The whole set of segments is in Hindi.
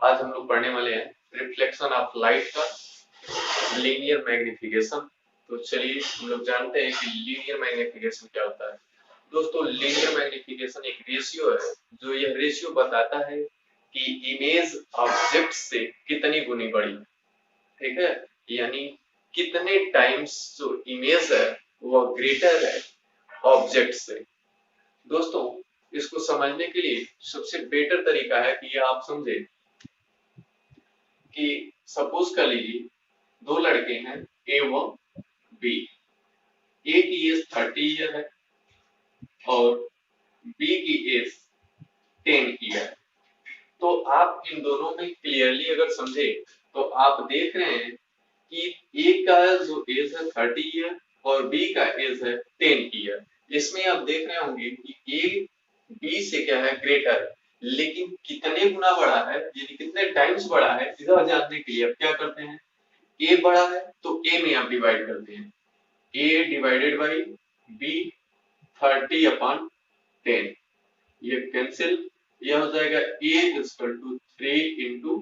आज हम लोग पढ़ने वाले हैं रिफ्लेक्शन ऑफ लाइट का लीनियर मैग्निफिकेशन। तो चलिए हम लोग जानते हैं कि लीनियर मैग्निफिकेशन क्या होता है। दोस्तों, लीनियर मैग्निफिकेशन एक रेशियो है जो यह रेशियो बताता है कि इमेज ऑब्जेक्ट से कितनी गुनी बड़ी है। ठीक है, यानी कितने टाइम्स जो इमेज है वह ग्रेटर है ऑब्जेक्ट से। दोस्तों, इसको समझने के लिए सबसे बेटर तरीका है कि यह आप समझे कि सपोज कर लीजिए दो लड़के हैं ए व बी। ए की एज 30 ईयर है और बी की एज 10 ईयर है। तो आप इन दोनों में क्लियरली अगर समझे तो आप देख रहे हैं कि ए का जो एज है 30 ईयर और बी का एज है 10 ईयर। इसमें आप देख रहे होंगे कि ए बी से क्या है ग्रेटर है, लेकिन कितने गुना बड़ा है यानी कितने टाइम्स बड़ा है इधर जानने के लिए आप क्या करते हैं, ए बड़ा है तो ए में आप डिवाइड करते हैं। ए डिवाइडेड बाई बी 30/10, ये कैंसिल, यह हो जाएगा ए इक्वल टू 3 इंटू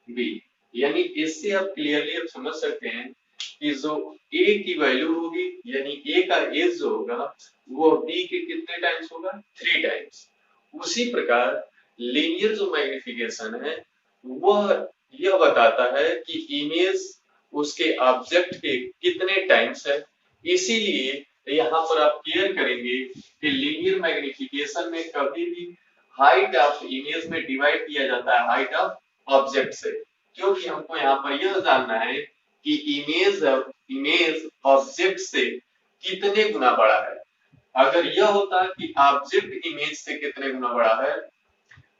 बी यानी इससे आप क्लियरली आप समझ सकते हैं कि जो ए की वैल्यू होगी यानी ए का एज जो होगा वो बी के कितने टाइम्स होगा, 3 टाइम्स। उसी प्रकार लीनियर जो मैग्निफिकेशन है वह यह बताता है कि इमेज उसके ऑब्जेक्ट के कितने टाइम्स है। इसीलिए यहाँ पर आप क्लियर करेंगे कि लीनियर मैग्निफिकेशन में कभी भी हाइट ऑफ इमेज में डिवाइड किया जाता है हाइट ऑफ ऑब्जेक्ट से, क्योंकि हमको यहाँ पर यह जानना है कि इमेज ऑब्जेक्ट से कितने गुना बड़ा है। अगर यह होता कि ऑब्जेक्ट इमेज से कितने गुना बड़ा है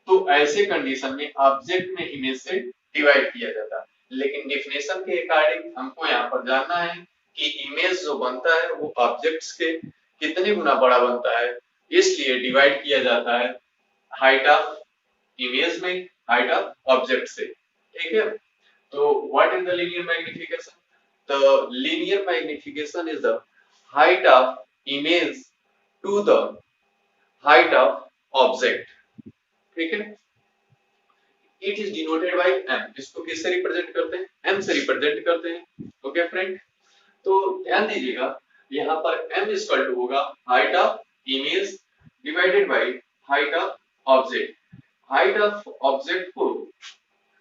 तो ऐसे कंडीशन में ऑब्जेक्ट में इमेज से डिवाइड किया जाता, लेकिन डेफिनेशन के अकॉर्डिंग हमको यहाँ पर जानना है कि इमेज जो बनता है वो ऑब्जेक्ट्स के कितने गुना बड़ा बनता है, इसलिए डिवाइड किया जाता है हाइट ऑफ इमेज में हाइट ऑफ ऑब्जेक्ट से। ठीक है, तो what is the linear magnification? The linear magnification is the height of image to the height of object. ठीक है, it is denoted by m। इसको किससे रिप्रेजेंट करते हैं, m से रिप्रेजेंट करते हैं। ओके फ्रेंड, तो ध्यान दीजिएगा यहाँ पर m इक्वल टू होगा height of image divided by height of object. Height of object को,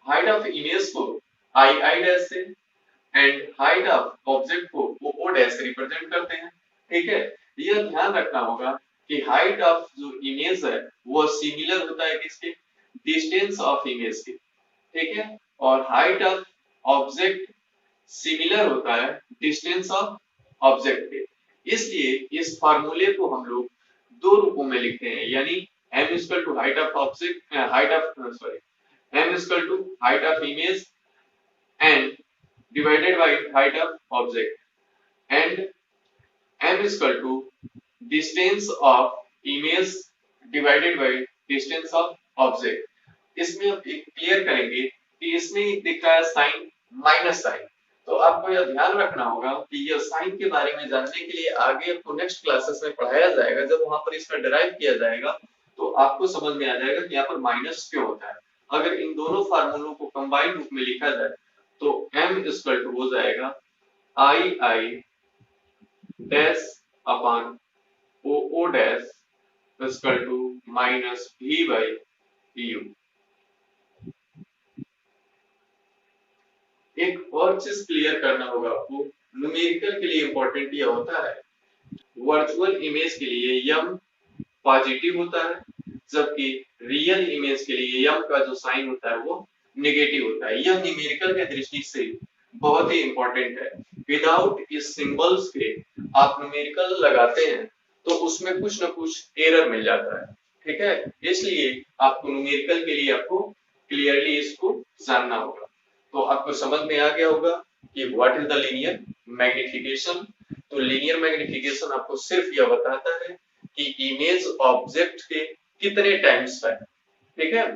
हाइट ऑफ इमेज को i डैश से एंड हाइट ऑफ ऑब्जेक्ट को o डैश से रिप्रेजेंट करते हैं। ठीक है, यह ध्यान रखना होगा कि हाइट ऑफ जो इमेज है वो सिमिलर होता है किसके, डिस्टेंस ऑफ इमेज के। ठीक है, और हाइट ऑफ ऑब्जेक्ट सिमिलर होता है डिस्टेंस ऑफ ऑब्जेक्ट के। इसलिए इस फार्मूले को हम लोग दो रूपों में लिखते हैं, यानी m equal to height of object, height of sorry m equal to height of image and divided by height of object and m equal to distance of image divided by distance of object. इसमें अब एक क्लियर करेंगे कि इसमें दिख रहा है साइन माइनस साइन, तो आपको यह ध्यान रखना होगा कि यह साइन के बारे में जानने के लिए आगे आपको नेक्स्ट क्लासेस में पढ़ाया जाएगा। जब वहां पर इसका डिराइव किया जाएगा तो आपको समझ में आ जाएगा कि यहाँ पर माइनस क्यों होता है। अगर इन दोनों फार्मूलों को कंबाइंड रूप में लिखा जाए तो m इक्वल टू हो जाएगा i dash upon o dash equal to minus v by u। एक और चीज क्लियर करना होगा आपको, न्यूमेरिकल के लिए इंपॉर्टेंट यह होता है वर्चुअल इमेज के लिए m पॉजिटिव होता है, जबकि रियल इमेज के लिए m का जो साइन होता है वो नेगेटिव होता है। यह न्यूमेरिकल के दृष्टि से बहुत ही इंपॉर्टेंट है। विदाउट इस सिंबल्स के आप न्यूमेरिकल लगाते हैं तो उसमें कुछ ना कुछ एरर मिल जाता है। ठीक है, इसलिए आपको न्यूमेरिकल के लिए आपको क्लियरली इसको जानना होगा। तो आपको समझ में आ गया होगा कि what is the linear magnification. तो लीनियर मैग्निफिकेशन आपको सिर्फ यह बताता है कि इमेज ऑब्जेक्ट के कितने टाइम्स है। ठीक है,